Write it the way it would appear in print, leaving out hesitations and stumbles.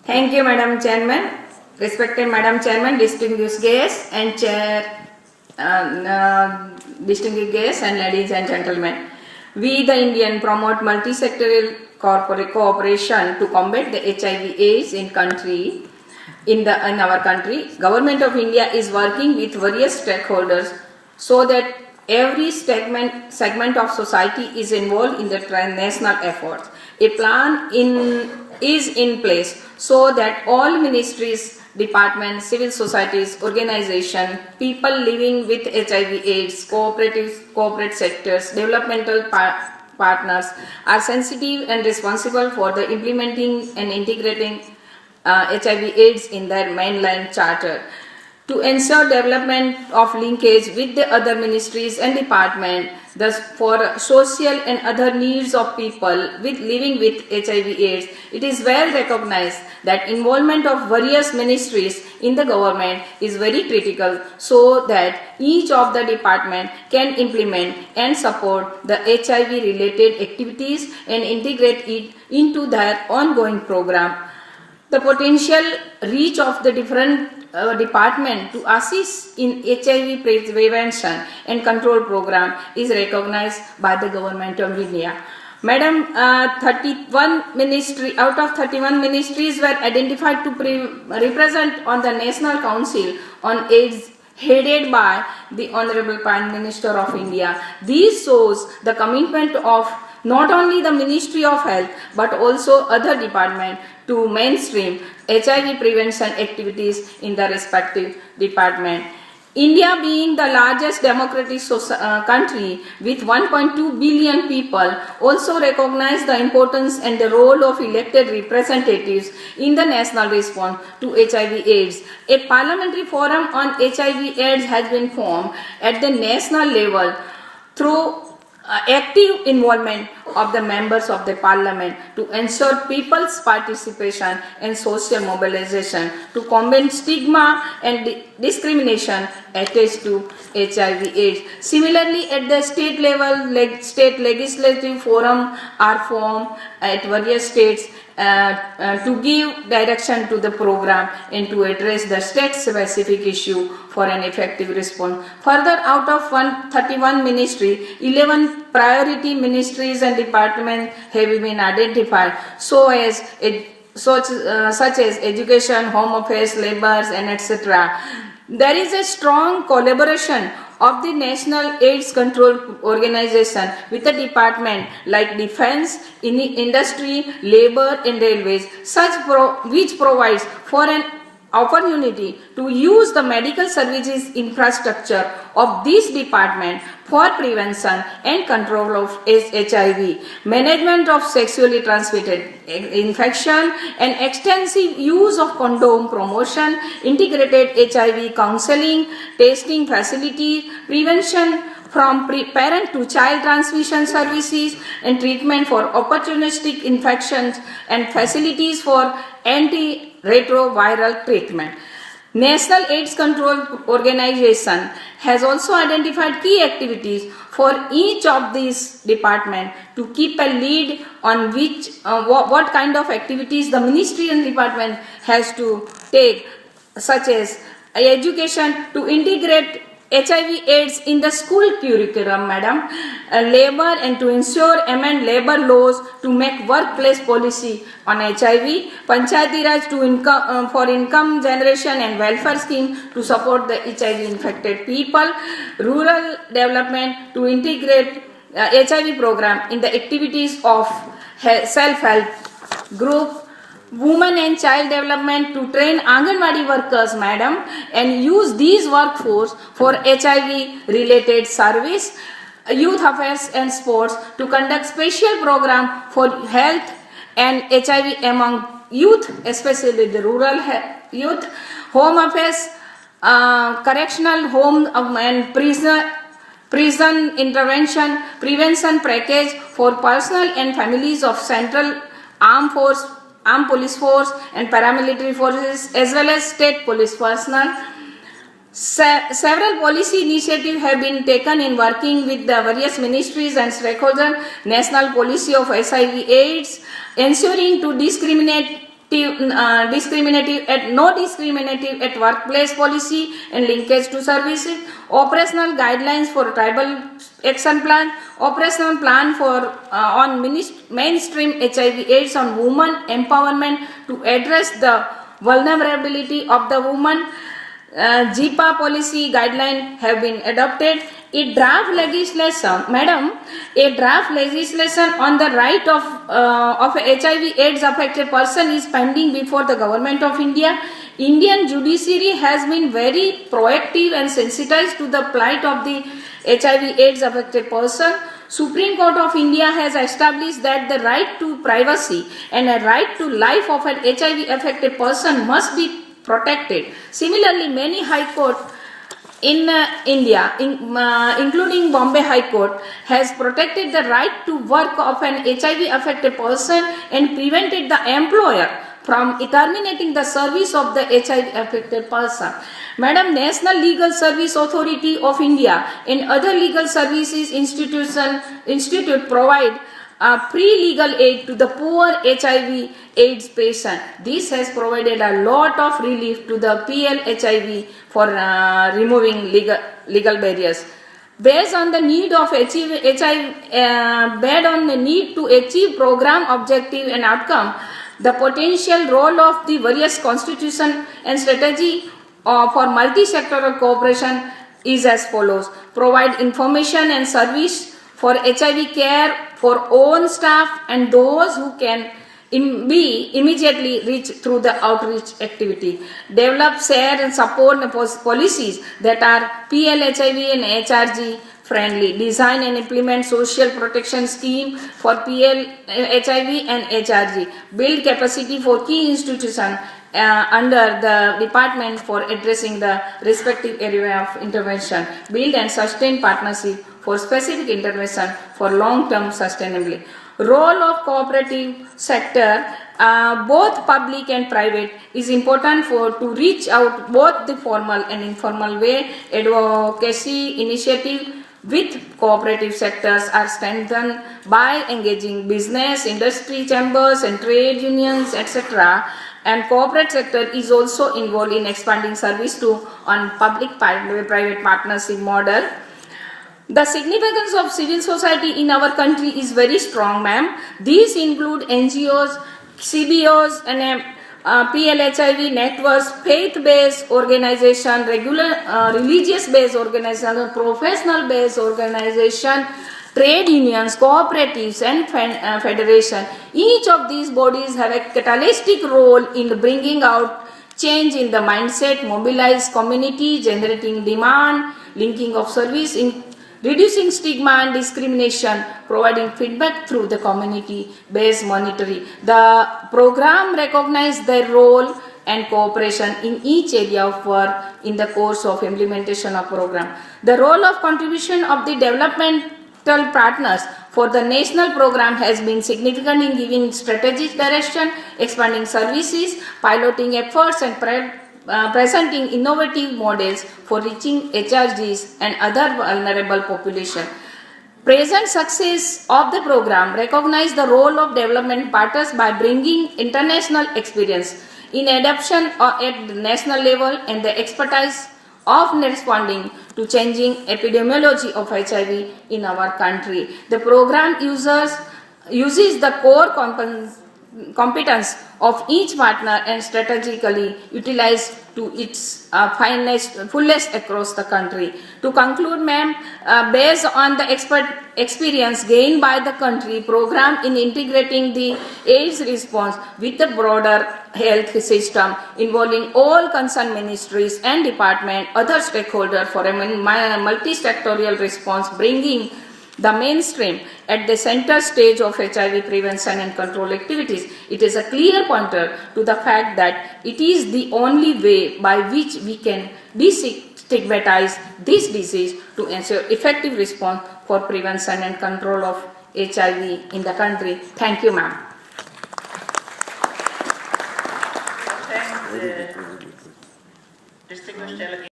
Thank you, Madam Chairman. Respected Madam Chairman, distinguished guests and distinguished guests and ladies and gentlemen. We, the Indian, promote multi-sectoral cooperation to combat the HIV/AIDS in our country. Government of India is working with various stakeholders so that every segment of society is involved in the national efforts. A plan is in place so that all ministries, departments, civil societies, organizations, people living with HIV/AIDS, corporate sectors, developmental partners are sensitive and responsible for the implementing and integrating HIV/AIDS in their mainland charter. To ensure development of linkage with the other ministries and departments, thus for social and other needs of people living with HIV/AIDS, it is well recognized that involvement of various ministries in the government is very critical so that each of the department can implement and support the HIV related activities and integrate it into their ongoing program. The potential reach of the different department to assist in HIV prevention and control program is recognized by the government of India. Madam, 31 out of 31 ministries were identified to represent on the National Council on AIDS headed by the Honorable Prime Minister of India. This shows the commitment of not only the Ministry of Health but also other departments to mainstream HIV prevention activities in the respective department. India being the largest democratic country with 1.2 billion people also recognize the importance and the role of elected representatives in the national response to HIV/AIDS. A parliamentary forum on HIV/AIDS has been formed at the national level through active involvement of the members of the parliament to ensure people's participation and social mobilization to combat stigma and discrimination attached to HIV/AIDS. Similarly, at the state level, state legislative forum are formed at various states to give direction to the program and to address the state-specific issue for an effective response. Further, out of 131 ministries, 11 priority ministries and departments have been identified, such as education, home affairs, labor, and etc. There is a strong collaboration of the National AIDS Control Organization with a department like defense, industry, labor and railways, which provides for an opportunity to use the medical services infrastructure of this department for prevention and control of HIV, management of sexually transmitted infection and extensive use of condom promotion, integrated HIV counseling, testing facilities, prevention from parent to child transmission services and treatment for opportunistic infections and facilities for antiretroviral treatment. National AIDS Control Organization has also identified key activities for each of these departments to keep a lead on what kind of activities the ministry and department has to take, such as education to integrate HIV/AIDS in the school curriculum, madam, labor and to ensure amend labor laws to make workplace policy on HIV, Panchayati Raj to for income generation and welfare scheme to support the HIV infected people, rural development to integrate HIV program in the activities of self-help group, women and child development to train Anganwadi workers, madam, and use these workforce for HIV related service, youth affairs and sports to conduct special program for health and HIV among youth, especially the rural youth, home affairs, correctional home and prison intervention, prevention package for personal and families of central armed police force and paramilitary forces as well as state police personnel, Several policy initiatives have been taken in working with the various ministries and stakeholders. National policy of HIV/AIDS, ensuring to no discriminative at workplace policy and linkage to services, operational guidelines for tribal action plan, operational plan for on mainstream HIV/AIDS on women empowerment to address the vulnerability of the woman. JIPA policy guideline have been adopted. A draft legislation, madam, a draft legislation on the right of a HIV/AIDS affected person is pending before the government of India. Indian judiciary has been very proactive and sensitized to the plight of the HIV/AIDS affected person. Supreme Court of India has established that the right to privacy and a right to life of an HIV affected person must be protected. Similarly, many high court in India, including Bombay High Court, has protected the right to work of an HIV affected person and prevented the employer from terminating the service of the HIV affected person. Madam, National Legal Service Authority of India and other legal services institute provide pre-legal aid to the poor HIV/AIDS patient. This has provided a lot of relief to the PL-HIV for removing legal barriers. Based on the need to achieve program objective and outcome, the potential role of the various constitution and strategy for multi-sectoral cooperation is as follows: provide information and service for HIV care for own staff and those who can be immediately reached through the outreach activity. Develop, share and support policies that are PL-HIV and HRG friendly. Design and implement social protection scheme for PL-HIV and HRG. Build capacity for key institutions under the department for addressing the respective area of intervention. Build and sustain partnership for specific intervention for long-term sustainability. Role of cooperative sector, both public and private, is important to reach out both the formal and informal way. Advocacy initiative with cooperative sectors are strengthened by engaging business, industry chambers and trade unions, etc. And corporate sector is also involved in expanding service to on public-private partnership model. The significance of civil society in our country is very strong, ma'am. These include NGOs, CBOs, and PL-HIV networks, faith-based organization, religious-based organization, professional-based organization, trade unions, cooperatives, and federation. Each of these bodies have a catalytic role in bringing out change in the mindset, mobilize community, generating demand, linking of service, in reducing stigma and discrimination, providing feedback through the community-based monitoring. The program recognizes their role and cooperation in each area of work in the course of implementation of program. The role of contribution of the developmental partners for the national program has been significant in giving strategic direction, expanding services, piloting efforts, and presenting innovative models for reaching HRGs and other vulnerable population. Present success of the program recognize the role of development partners by bringing international experience in adoption at the national level and the expertise of responding to changing epidemiology of HIV in our country. The program uses the core competence of each partner and strategically utilized to its fullest across the country. To conclude, ma'am, based on the experience gained by the country program in integrating the AIDS response with the broader health system involving all concerned ministries and departments, other stakeholders for a multi-sectorial response, bringing the mainstream at the center stage of HIV prevention and control activities. It is a clear pointer to the fact that it is the only way by which we can destigmatize this disease to ensure effective response for prevention and control of HIV in the country. Thank you, ma'am. Distinguished delegate.